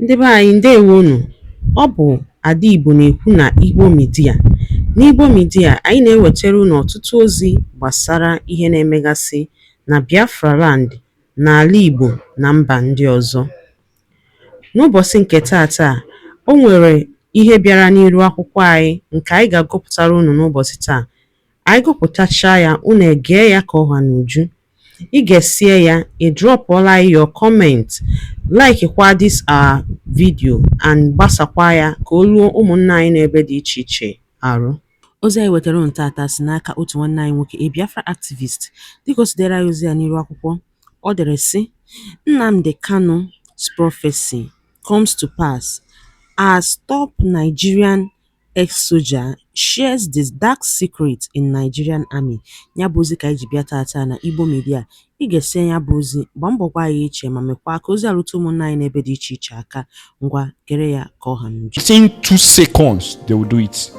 Ndị be anyị ndewonu. Ọ bụ Ada Igbo na-ekwu na Igbo Media. N'Igbo Media, anyị na-ewetara unu ọtụtụ ozi gbasara ihe na-emegasị na Biafra Land, n'ala Igbo na mba ndị ọzọ. N'ụbọchị nke taata, o nwere ihe bịara n'iru akwụkwọ anyị nke anyị ga-agụpụtara unu n'ụbọchị taa. Anyị gụpụtachaa ya, unu egee ya ka ọha n'uju. Ị ga-esie ya, ị drọpụọla your comment, like kwa this our video and gbasakwa ya ka o ruo ụmụnna anyị n'ebe dị iche iche arụ. Ozi anyị wetara unu tata si n'aka otu nwanne anyị nwoke, a Biafra activist. Dịka o si dere anyị ozi ya n'iru akwụkwọ, ọ dere sị: Nnamdi Kanu's prophecy comes to pass as top Nigerian ex-soldier shares this dark secret in Nigerian army. Ya bụ ozi ka anyị ji bịa tata na Igbo Media. Ị ga-esi ya bụ ozi, gbaa mbọ gwa ya iche ma mekwa ka ozi arụta ụmụnna anyị n'ebe dị iche iche aka. Ngwa gere ya ka ọha n'uju. Within 2 seconds, they will do it.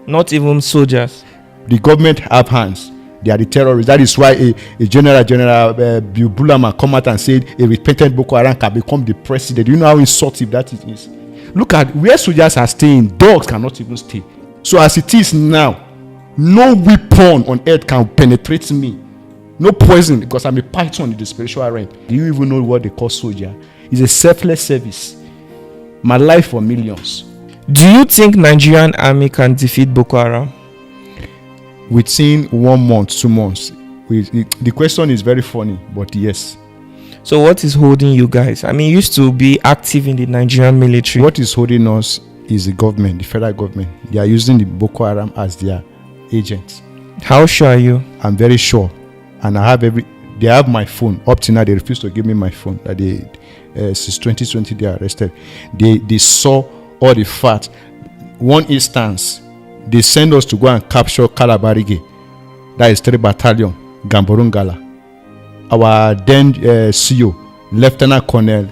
Not even soldiers. The government have hands. They are the terrorists. That is why a General Bill Bulama come out and said a repentant Boko Haram can become the president. Do you know how insulting that is? Look at where soldiers are staying. Dogs cannot even stay. So as it is now, no weapon on earth can penetrate me. No poison, because I'm a python in the spiritual realm. Do you even know what they call soldier? It's a selfless service. My life for millions. Do you think Nigerian army can defeat Boko Haram? Within 1 month, 2 months. The question is very funny, but yes. So what is holding you guys? I mean, you used to be active in the Nigerian military. What is holding us is the government, the federal government. They are using the Boko Haram as their agents. How sure are you? I'm very sure. And they have my phone. Up to now, they refuse to give me my phone. That since 2020, they are arrested. They saw all the facts. One instance, they send us to go and capture Kalabarige. That is 3 Battalion, Gamborungala. Our then CEO, Lieutenant Colonel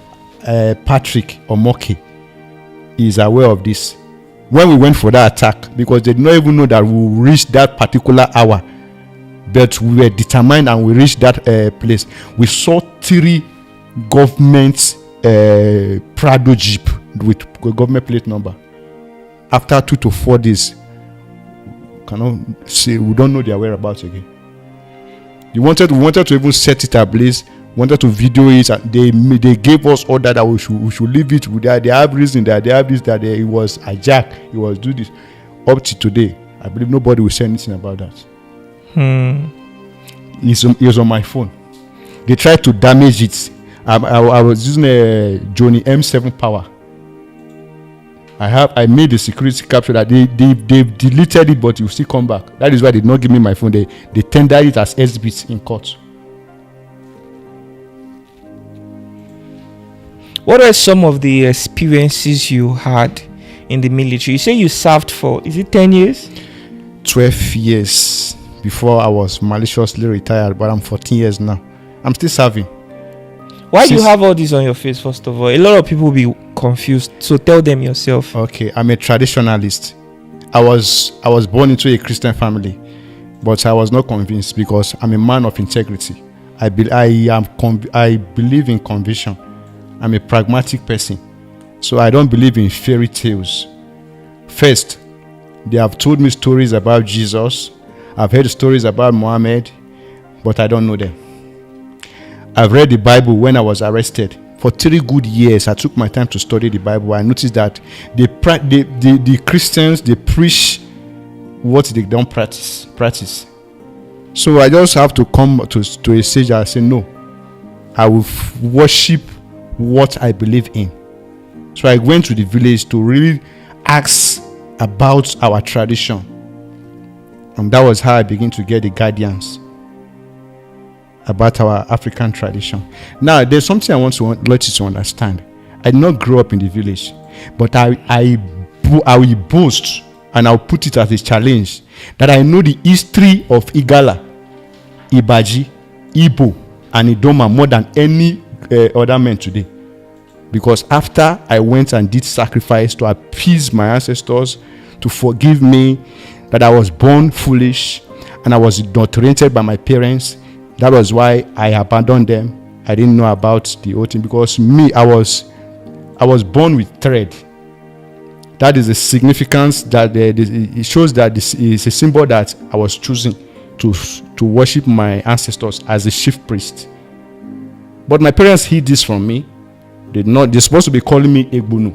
Patrick Omoke, is aware of this. When we went for that attack, because they did not even know that we would reach that particular hour, but we were determined and we reached that place. We saw 3 government Prado Jeep with government plate number. After 2 to 4 days, cannot say we don't know their whereabouts again. We wanted to even set it ablaze, wanted to video it, and they gave us order that we should leave it. They have reason that they have this, that it was hijacked, it was do this. Up to today, I believe nobody will say anything about that. It was on my phone. They tried to damage it. I was using a Johnny M7 power. I made the security capture that they deleted it, but you still come back. That is why they did not give me my phone. They tendered it as S-bits in court. What are some of the experiences you had in the military? You say you served for, is it 10 years? 12 years before I was maliciously retired, but I'm 14 years now. I'm still serving. Why do you have all this on your face, first of all? A lot of people will be confused, so tell them yourself. Okay, I'm a traditionalist. I was born into a Christian family, but I was not convinced because I'm a man of integrity. I believe in conviction. I'm a pragmatic person, so I don't believe in fairy tales. First, they have told me stories about Jesus. I've heard stories about Muhammad, but I don't know them. I've read the Bible when I was arrested. For 3 good years, I took my time to study the Bible. I noticed that the Christians, they preach what they don't practice. So I just have to come to a stage and say, no, I will worship what I believe in. So I went to the village to really ask about our tradition. And that was how I began to get the guidance about our African tradition. Now, there's something I want to let you to understand. I did not grow up in the village, but I will boast, and I'll put it as a challenge, that I know the history of Igala, Ibaji, Igbo, and Idoma more than any other man today. Because after I went and did sacrifice to appease my ancestors, to forgive me, that I was born foolish, and I was indoctrinated by my parents. That was why I abandoned them. I didn't know about the whole thing because me, I was I was born with thread. That is the significance that it shows that this is a symbol that I was choosing to worship my ancestors as a chief priest. But my parents hid this from me. They're supposed to be calling me Egbunu.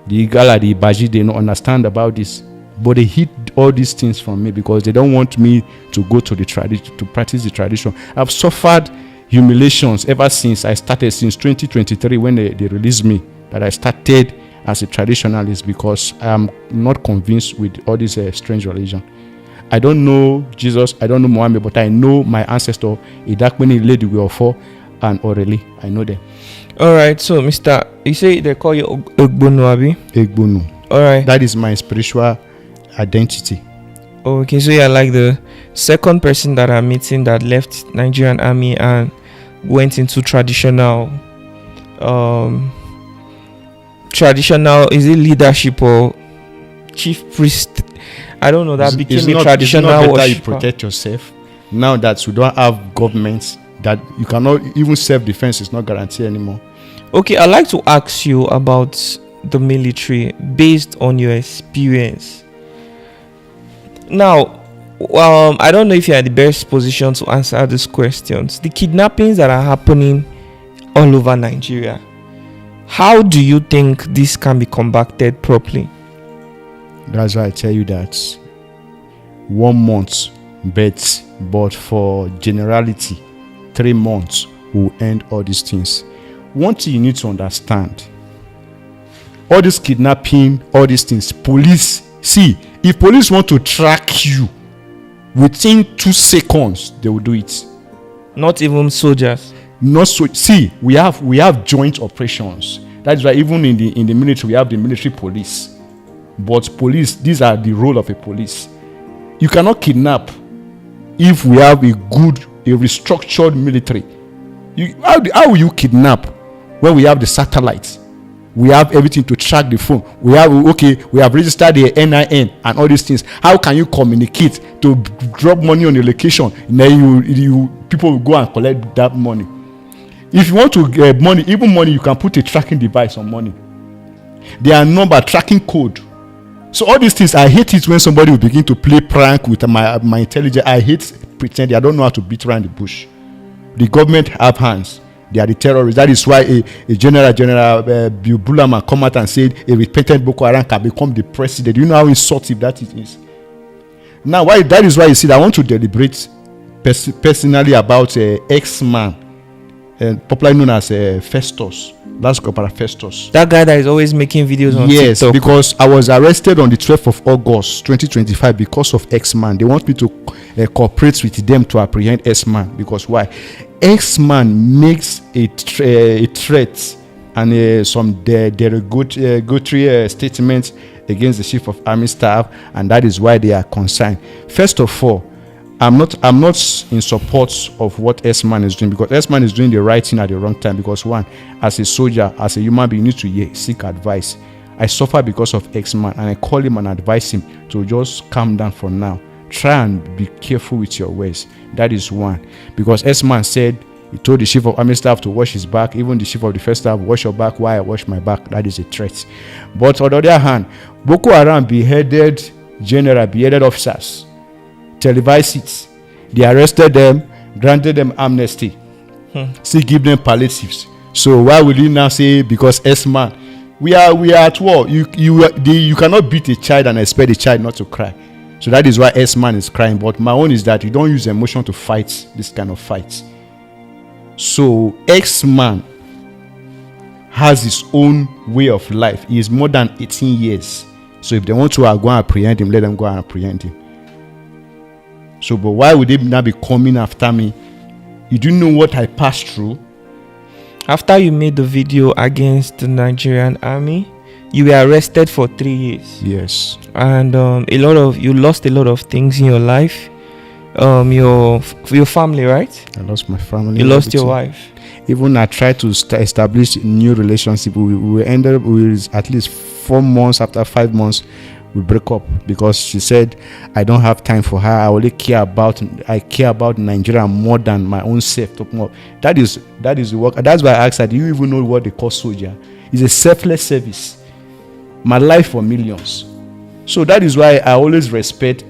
The Igala, the Ibaji, they don't understand about this. But they hid all these things from me because they don't want me to go to the tradition, to practice the tradition. I've suffered humiliations ever since I started, since 2023 when they released me, that I started as a traditionalist, because I am not convinced with all this strange religion. I don't know Jesus, I don't know Muhammad, but I know my ancestor, Idakmeni Lady Wiofo and Oreli. I know them. All right, so Mr. You say they call you Egbunu, Abi? Egbunu. All right. That is my spiritual identity. Okay, so you're like the second person that I'm meeting that left Nigerian army and went into traditional, is it leadership or chief priest? I don't know. That became a traditional it's not better worshiper. you protect yourself now that we don't have governments, that you cannot even self-defense is not guaranteed anymore. Okay, I'd like to ask you about the military based on your experience. Now, I don't know if you're in the best position to answer these questions. The kidnappings that are happening all over Nigeria, how do you think this can be combated properly? That's why I tell you that 1 month but for generality 3 months will end all these things. One thing you need to understand, all this kidnapping, all these things, police, see, if police want to track you within 2 seconds, they will do it. Not even soldiers. Not so. See, we have joint operations. That's why even in the military we have the military police. But police, these are the role of a police. You cannot kidnap if we have a restructured military. How will you kidnap when we have the satellites? We have everything to track the phone. We have registered the NIN and all these things. How can you communicate to drop money on the location? And then you people will go and collect that money. If you want to get money, even money, you can put a tracking device on money. There are number tracking code. So all these things, I hate it when somebody will begin to play prank with my intelligence. I hate pretending. I don't know how to beat around the bush. The government have hands. They are the terrorists. That is why a general Bulama come out and said a repentant Boko Haram can become the president. Do you know how insulting that it is? Now, that is why you see that I want to deliberate personally about X-Man, popularly known as Festus. That's Corporal Festus. That guy that is always making videos on TikTok. Yes, because I was arrested on the 12th of August 2025 because of X-Man. They want me to cooperate with them to apprehend X-Man. Because why? X-Man makes a threat and some derogatory statements against the Chief of Army Staff, and that is why they are concerned. First of all, I'm not in support of what S-Man is doing, because S-Man is doing the right thing at the wrong time. Because one, as a soldier, as a human being, you need to seek advice. I suffer because of X-Man, and I call him and advise him to just calm down for now. Try and be careful with your words. That is one. Because S-Man said, he told the Chief of Army Staff to wash his back. Even the Chief of Defense Staff, wash your back while I wash my back. That is a threat. But on the other hand, Boko Haram beheaded officers, televised it. They arrested them, granted them amnesty, still give them palliatives. So why will you now say because S-Man, we are at war? You cannot beat a child and expect a child not to cry. So that is why S-Man is crying. But my own is that you don't use emotion to fight this kind of fights. So X-Man has his own way of life. He is more than 18 years. So if they want to go and apprehend him, let them go and apprehend him. So, but why would they not be coming after me? You do know what I passed through? After you made the video against the Nigerian army, you were arrested for 3 years. Yes. And you lost a lot of things in your life. Your family, right? I lost my family. You lost your wife. Even I tried to establish a new relationship. We ended up with at least 4 months. After 5 months, we break up because she said I don't have time for her. I care about Nigeria more than my own self. That is the work. That's why I asked her, do you even know what they call soldier? It's a selfless service. My life for millions. So that is why I always respect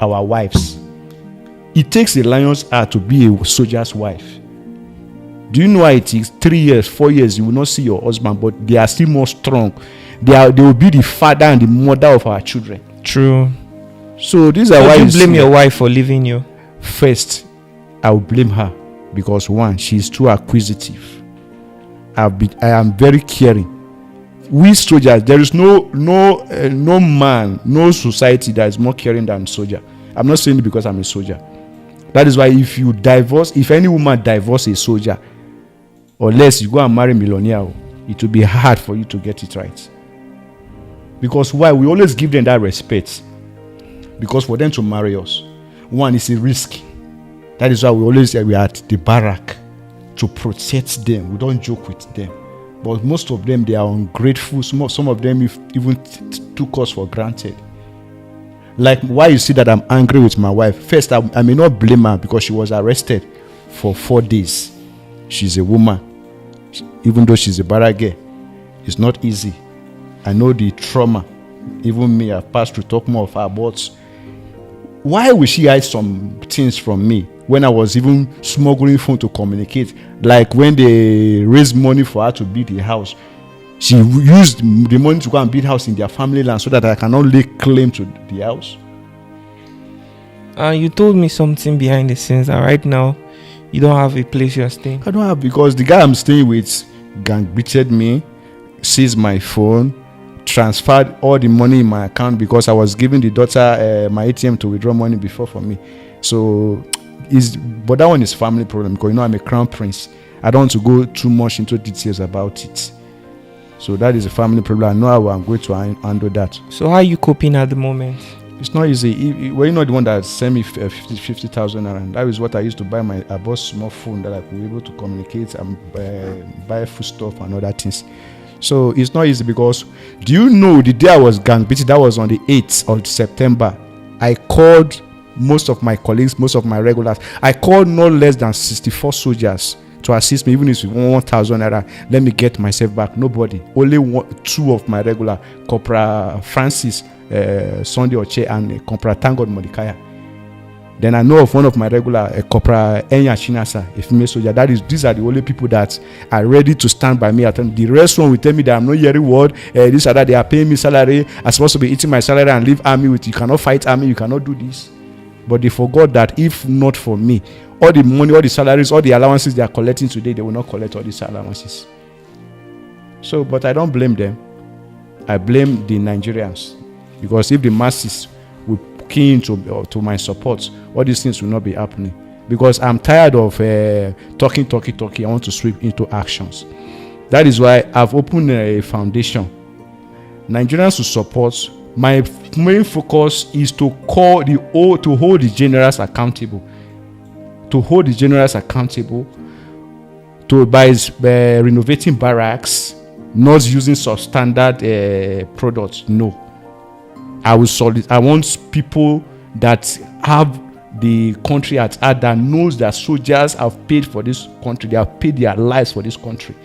our wives. It takes a lion's heart to be a soldier's wife. Do you know why it takes 3 years, 4 years, you will not see your husband, but they are still more strong. They will be the father and the mother of our children. True. So these are why you blame your wife for leaving you. First, I will blame her because one, she is too acquisitive. I am very caring. We soldiers, there is no man, no society that is more caring than soldier. I'm not saying it because I'm a soldier. That is why if any woman divorce a soldier, unless you go and marry a millionaire, it will be hard for you to get it right. Because why? We always give them that respect. Because for them to marry us, one, is a risk. That is why we always say we are at the barrack to protect them. We don't joke with them. But most of them, they are ungrateful. Some of them even took us for granted. Like why you see that I'm angry with my wife. First, I may not blame her because she was arrested for 4 days. She's a woman. Even though she's a barrack girl, it's not easy. I know the trauma. Even me, I've passed through talk more of her. But why would she hide some things from me when I was even smuggling phone to communicate? Like when they raised money for her to build a house, she used the money to go and build a house in their family land so that I cannot lay claim to the house. You told me something behind the scenes, and right now you don't have a place you're staying. I don't have, because the guy I'm staying with gang beated me, seized my phone, transferred all the money in my account because I was giving the daughter my ATM to withdraw money before for me. So, but that one is family problem because I'm a crown prince. I don't want to go too much into details about it. So that is a family problem. I know how I'm going to handle that. So how are you coping at the moment? It's not easy. Well, you're not the one that sent me 50,000 naira. That is what I used to buy. I bought small phone that I could be able to communicate and buy food stuff and other things. So it's not easy because, do you know the day I was gang beaten, that was on the 8th of September, I called most of my colleagues, most of my regulars. I called no less than 64 soldiers to assist me, even if it's 1,000 naira. Let me get myself back. Nobody. Only 2 of my regular, Corporal Francis Sunday Oche and Corporal Tangod Mordecai. Then I know of one of my regular, Corporal Enya Chinasa, a female soldier. These are the only people that are ready to stand by me. The rest one will tell me that I'm not hearing word. This or that, they are paying me salary. I'm supposed to be eating my salary and leave army with. You cannot fight army. You cannot do this. But they forgot that if not for me, all the money, all the salaries, all the allowances they are collecting today, they will not collect all these allowances. So, but I don't blame them. I blame the Nigerians. Because if the masses will key into to my support, all these things will not be happening. Because I'm tired of talking. I want to sweep into actions. That is why I've opened a foundation. Nigerians to support. My main focus is to hold the generals accountable. To hold the generals accountable by renovating barracks, not using substandard products. No. I want people that have the country at heart, that knows that soldiers have paid for this country. They have paid their lives for this country.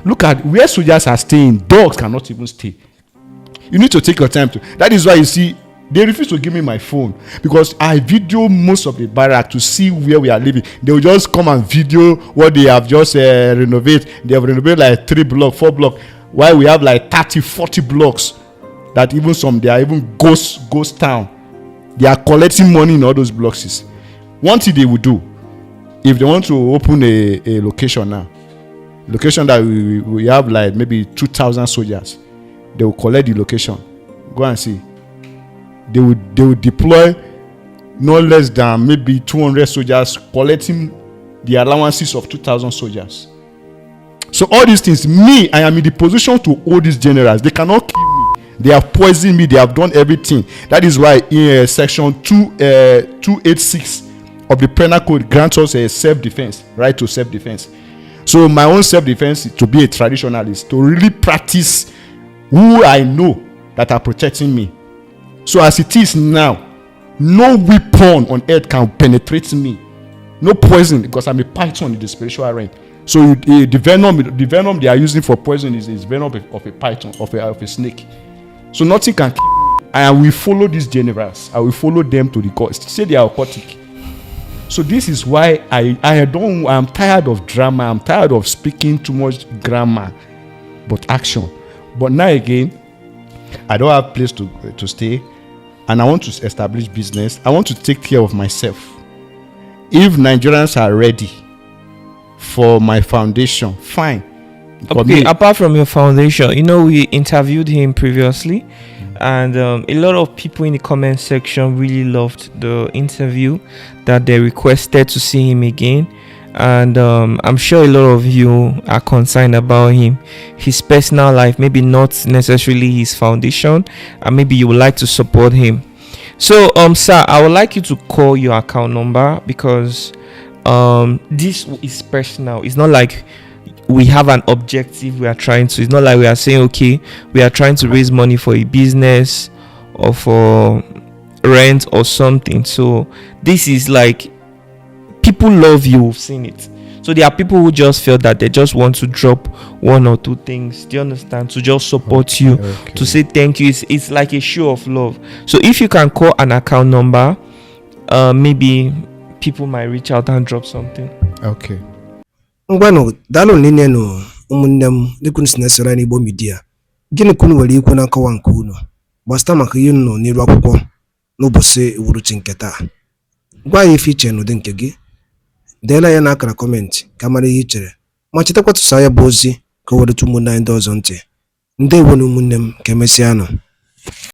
Look at where soldiers are staying. Dogs cannot even stay. You need to take your time to. That is why you see they refuse to give me my phone, because I video most of the barrack to see where we are living. They will just come and video what they have just renovated. They have renovated like 3 blocks, 4 blocks, while we have like 30, 40 blocks that even some they are even ghost town. They are collecting money in all those blocks. One thing they will do, if they want to open a location now, location that we have like maybe 2,000 soldiers, they will collect the location. Go and see. They will deploy no less than maybe 200 soldiers collecting the allowances of 2,000 soldiers. So all these things, I am in the position to hold these generals. They cannot kill me. They have poisoned me. They have done everything. That is why in section 286 of the penal code grants us a self-defense, right to self-defense. So my own self-defense is to be a traditionalist, to really practice who I know that are protecting me, So as it is now, no weapon on earth can penetrate me. No poison, because I'm a python in the spiritual realm. So the venom they are using for poison is venom of a python, of a snake. So nothing can kill me. I will follow these generals. I will follow them to the court. Say they are aquatic. So this is why I'm tired of drama. I'm tired of speaking too much grammar, but action. But now again, I don't have place to stay, and I want to establish business. I want to take care of myself. If Nigerians are ready for my foundation, fine. Okay, apart from your foundation, we interviewed him previously, and a lot of people in the comment section really loved the interview, that they requested to see him again. And I'm sure a lot of you are concerned about him, his personal life, maybe not necessarily his foundation, and maybe you would like to support him. So sir, I would like you to call your account number, because this is personal. It's not like we have an objective we are trying to. It's not like we are saying, okay, we are trying to raise money for a business or for rent or something. So this is like, people love you. We've seen it. So there are people who just feel that they just want to drop one or two things, do you understand, to just support you, to say thank you. It's like a show of love. So if you can call an account number, maybe people might reach out and drop something. Okay. Ngwano dalo nene no ụmụnne m dịkunu si na-esere n'Igbo Media. Gịnị kunu nwere ikwu na nkọwa nke unu gbasata maka ihe unu n'iru akwụkwọ n'ụbọchị uhuruchi nke taa? Gwa anyị ife iche n'ụdị nke gị. Deela ya n'akara kọmentị ka mara ihe i chere, ma chetakwa tụsa ya bụ ozi ka o were ụmụnne anyị ndị ọzọ ntị. Ndewo na ụmụnne m, ka emesịa nụ.